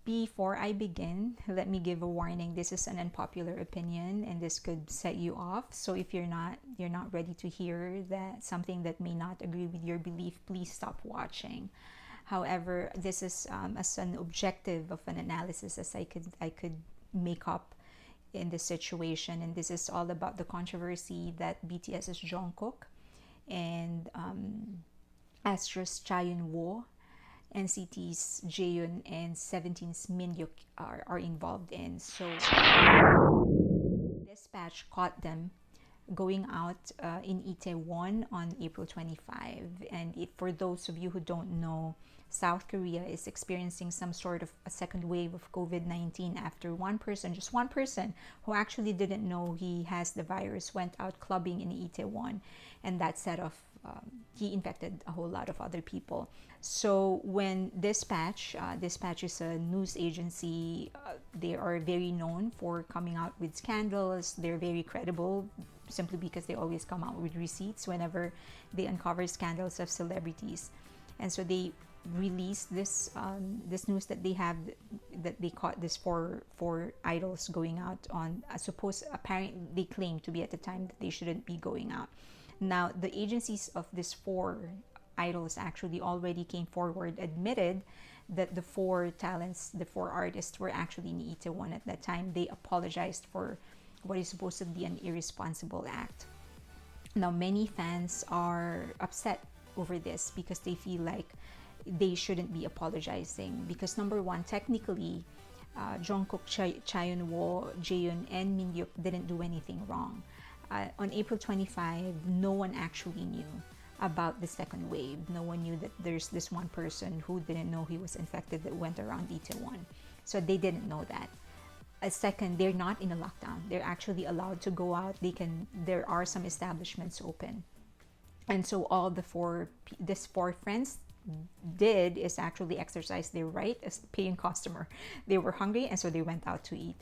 Before I begin, let me give a warning. This is an unpopular opinion and this could set you off. So if you're not ready to hear that something that may not agree with your belief, please stop watching. However, this is as an objective of an analysis as I could make up in this situation, and this is all about the controversy that BTS's Jungkook and Astro's Eunwoo, NCT's Jaehyun, and Seventeen's Mingyu are involved in. So dispatch caught them going out in Itaewon on April 25. And for those of you who don't know, South Korea is experiencing some sort of a second wave of COVID-19 after just one person who actually didn't know he has the virus went out clubbing in Itaewon, and that set off he infected a whole lot of other people. So when Dispatch is a news agency, they are very known for coming out with scandals. They're very credible simply because they always come out with receipts whenever they uncover scandals of celebrities. And so they released this news that they caught this four idols going out on apparently they claimed to be at the time that they shouldn't be going out. Now, the agencies of these four idols actually already came forward, admitted that the four artists were actually in Itaewon at that time. They apologized for what is supposed to be an irresponsible act. Now, many fans are upset over this because they feel like they shouldn't be apologizing because, number one, technically, Jungkook, Eunwoo, Jaehyun, and Mingyu didn't do anything wrong. On April 25, no one actually knew about the second wave. No one knew that there's this one person who didn't know he was infected that went around Itaewon. So they didn't know that. Second, they're not in a lockdown. They're actually allowed to go out. There are some establishments open. And so all these four friends did is actually exercise their right as paying customer. They were hungry and so they went out to eat.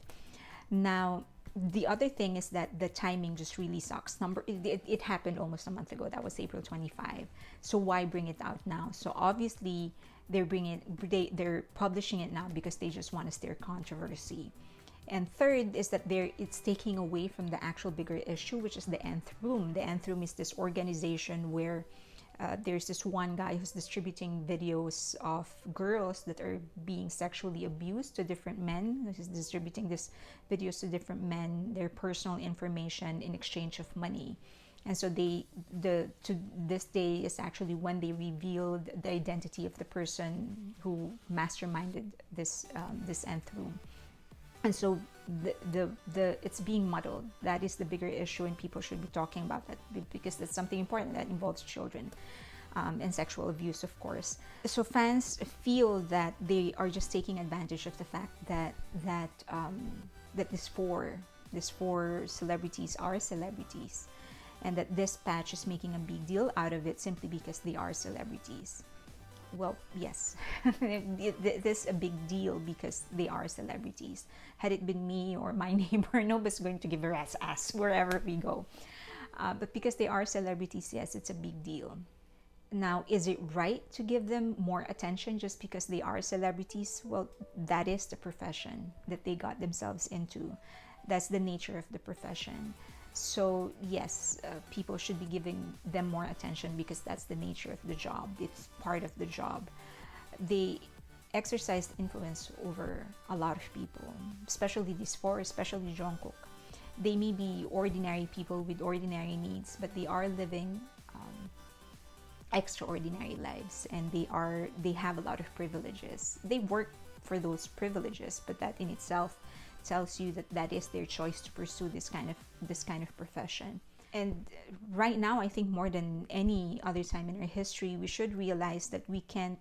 Now, the other thing is that the timing just really sucks. It happened almost a month ago. That was April 25. So why bring it out now? So obviously they're publishing it now because they just want to stir controversy. And third is that it's taking away from the actual bigger issue, which is the Nth Room. The Nth Room is this organization where there's this one guy who's distributing videos of girls that are being sexually abused to different men. He's distributing these videos to different men, their personal information in exchange of money. And so to this day is actually when they revealed the identity of the person who masterminded this Nth Room. And so it's being muddled. That is the bigger issue, and people should be talking about that because that's something important that involves children and sexual abuse, of course. So fans feel that they are just taking advantage of the fact that these four celebrities are celebrities, and that Dispatch is making a big deal out of it simply because they are celebrities. Well, yes, it is a big deal because they are celebrities. Had it been me or my neighbor, nobody's going to give a rat's ass wherever we go. But because they are celebrities, yes, it's a big deal. Now, is it right to give them more attention just because they are celebrities? Well, that is the profession that they got themselves into. That's the nature of the profession. So yes, people should be giving them more attention because that's the nature of the job. It's part of the job. They exercised influence over a lot of people, especially these four, especially Jungkook. They may be ordinary people with ordinary needs, but they are living extraordinary lives, and they have a lot of privileges. They work for those privileges, but that in itself tells you that is their choice to pursue this kind of profession. And right now, I think more than any other time in our history, we should realize that we can't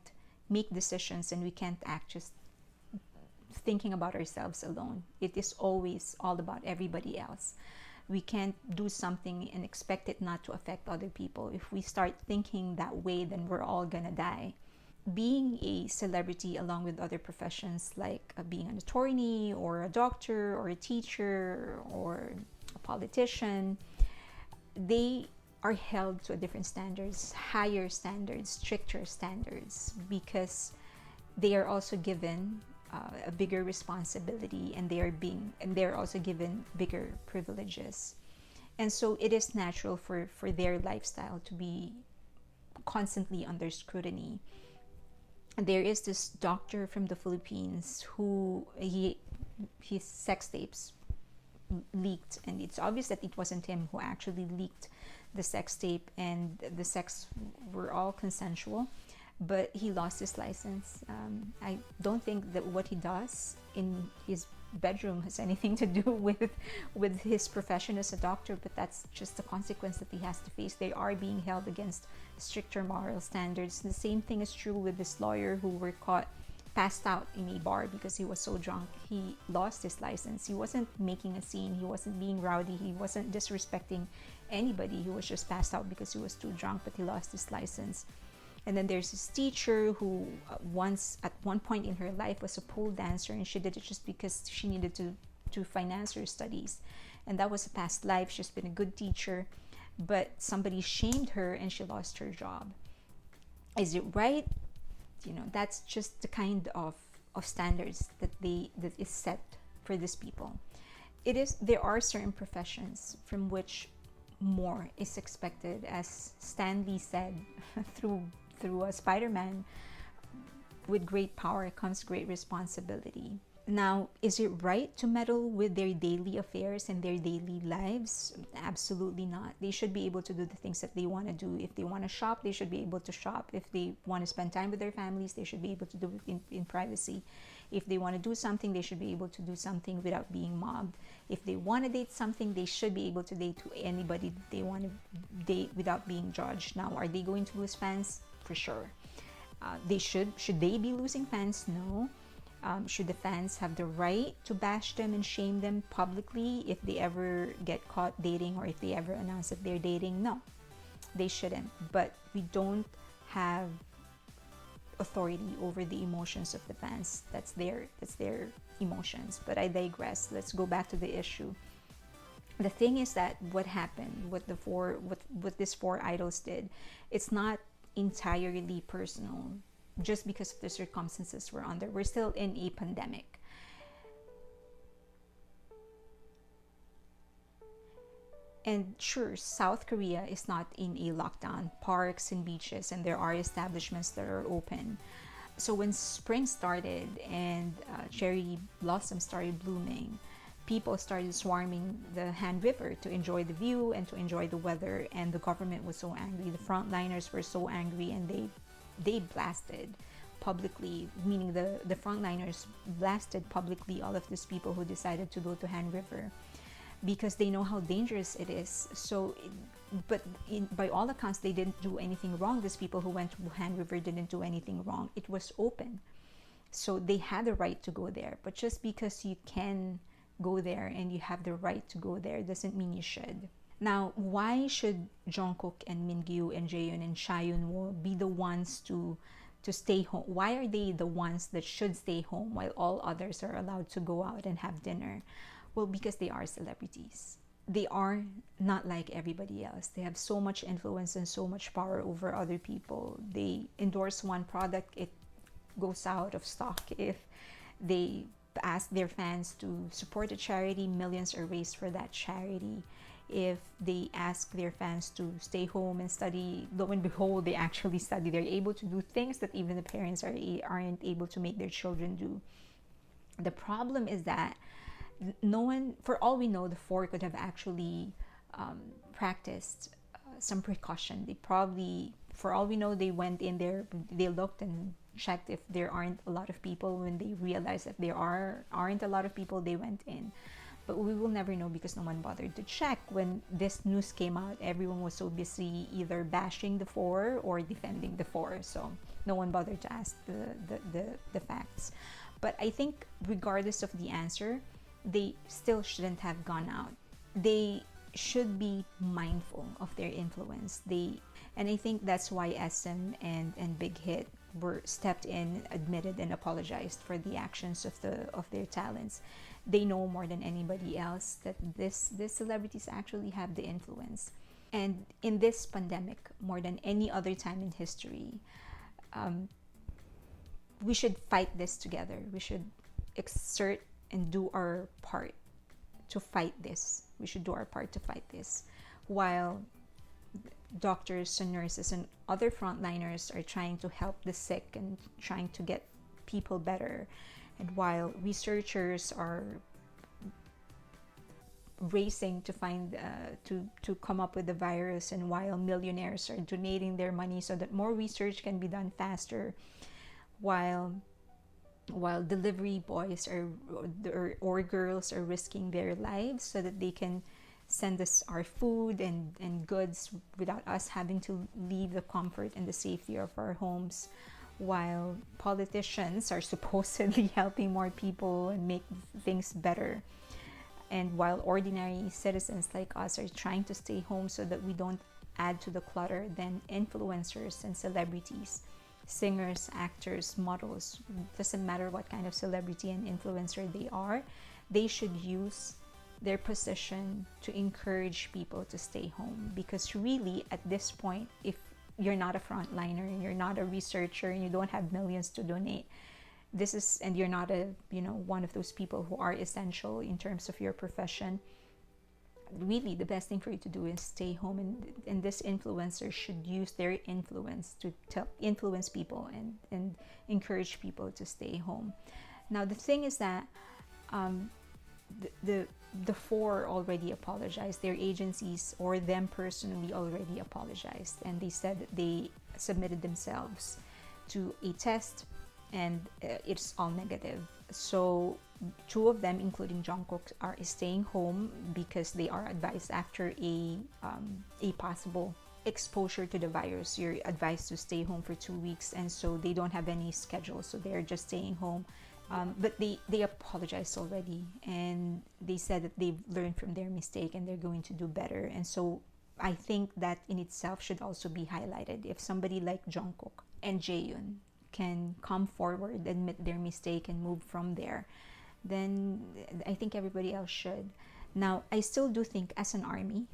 make decisions and we can't act just thinking about ourselves alone. It is always all about everybody else. We can't do something and expect it not to affect other people. If we start thinking that way, then we're all gonna die. Being a celebrity along with other professions like being an attorney or a doctor or a teacher or a politician, they are held to a different standards, higher standards, stricter standards, because they are also given a bigger responsibility, and they're also given bigger privileges. And so it is natural for their lifestyle to be constantly under scrutiny. And there is this doctor from the Philippines who his sex tapes leaked, and it's obvious that it wasn't him who actually leaked the sex tape, and the sex were all consensual, but he lost his license. I don't think that what he does in his bedroom has anything to do with his profession as a doctor, but that's just the consequence that he has to face. They are being held against stricter moral standards. The same thing is true with this lawyer who were caught passed out in a bar because he was so drunk. He lost his license. He wasn't making a scene. He wasn't being rowdy. He wasn't disrespecting anybody. He was just passed out because he was too drunk, but he lost his license. And then there's this teacher who at one point in her life was a pole dancer, and she did it just because she needed to finance her studies. And that was a past life. She's been a good teacher, but somebody shamed her and she lost her job. Is it right? That's just the kind of standards that is set for these people. There are certain professions from which more is expected. As Stan Lee said through Spider-Man, with great power comes great responsibility. Now, is it right to meddle with their daily affairs and their daily lives? Absolutely not. They should be able to do the things that they want to do. If they want to shop, they should be able to shop. If they want to spend time with their families, they should be able to do it in privacy. If they want to do something, they should be able to do something without being mobbed. If they want to date something, they should be able to date to anybody they want to date without being judged. Now, are they going to lose fans? For sure. Should they be losing fans? No. Should the fans have the right to bash them and shame them publicly if they ever get caught dating, or if they ever announce that they're dating? No, they shouldn't. But we don't have authority over the emotions of the fans. That's their emotions. But I digress. Let's go back to the issue. The thing is that what happened, what these four idols did, it's not entirely personal. Just because of the circumstances we're under. We're still in a pandemic. And sure, South Korea is not in a lockdown. Parks and beaches, and there are establishments that are open. So when spring started and cherry blossoms started blooming, people started swarming the Han River to enjoy the view and to enjoy the weather. And the government was so angry. The frontliners were so angry, and they blasted publicly, meaning the frontliners blasted publicly all of these people who decided to go to Han River, because they know how dangerous it is. So, by all accounts, they didn't do anything wrong. These people who went to Han River didn't do anything wrong. It was open. So they had the right to go there. But just because you can go there and you have the right to go there doesn't mean you should. Now, why should Jungkook and Mingyu and Jaehyun and Eunwoo be the ones to stay home? Why are they the ones that should stay home while all others are allowed to go out and have dinner? Well, because they are celebrities. They are not like everybody else. They have so much influence and so much power over other people. They endorse one product, it goes out of stock. If they ask their fans to support a charity, millions are raised for that charity. If they ask their fans to stay home and study, lo and behold, they actually study. They're able to do things that even the parents aren't able to make their children do. The problem is that no one, for all we know, the four could have actually practiced some precaution. They probably, for all we know, they went in there, they looked and checked if there aren't a lot of people. When they realized that there aren't a lot of people, they went in. But we will never know because no one bothered to check. When this news came out, everyone was so busy either bashing the four or defending the four. So no one bothered to ask the facts. But I think regardless of the answer, they still shouldn't have gone out. They should be mindful of their influence. And I think that's why SM and Big Hit were stepped in, admitted, and apologized for the actions of their talents. They know more than anybody else that these celebrities actually have the influence. And in this pandemic, more than any other time in history, we should fight this together. We should exert and do our part to fight this. We should do our part to fight this, while doctors and nurses and other frontliners are trying to help the sick and trying to get people better, and while researchers are racing to find to come up with the virus, and while millionaires are donating their money so that more research can be done faster, while delivery boys or girls are risking their lives so that they can send us our food and goods without us having to leave the comfort and the safety of our homes, while politicians are supposedly helping more people and make things better, and while ordinary citizens like us are trying to stay home so that we don't add to the clutter, then influencers and celebrities, singers, actors, models, doesn't matter what kind of celebrity and influencer they are, they should use their position to encourage people to stay home. Because really, at this point, if you're not a frontliner and you're not a researcher and you don't have millions to donate, and you're not one of those people who are essential in terms of your profession, really the best thing for you to do is stay home, and this influencer should use their influence to influence people and encourage people to stay home. Now the thing is that the four already apologized. Their agencies or them personally already apologized, and they said that they submitted themselves to a test and it's all negative. So two of them, including Jungkook, are staying home because they are advised after a possible exposure to the virus. You're advised to stay home for 2 weeks, and so they don't have any schedule, so they're just staying home. But they apologized already, and they said that they've learned from their mistake and they're going to do better. And so I think that in itself should also be highlighted. If somebody like Jungkook and Jaehyun can come forward, admit their mistake, and move from there, then I think everybody else should. Now, I still do think, as an ARMY,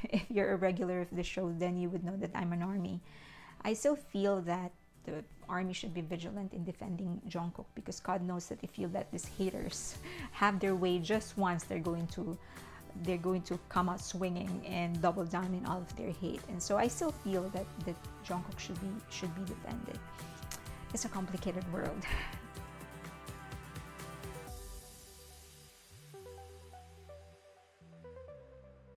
if you're a regular of the show, then you would know that I'm an ARMY. I still feel that the ARMY should be vigilant in defending Jungkook, because God knows that if you let these haters have their way just once, they're going to come out swinging and double down in all of their hate. And so I still feel that Jungkook should be defended. It's a complicated world.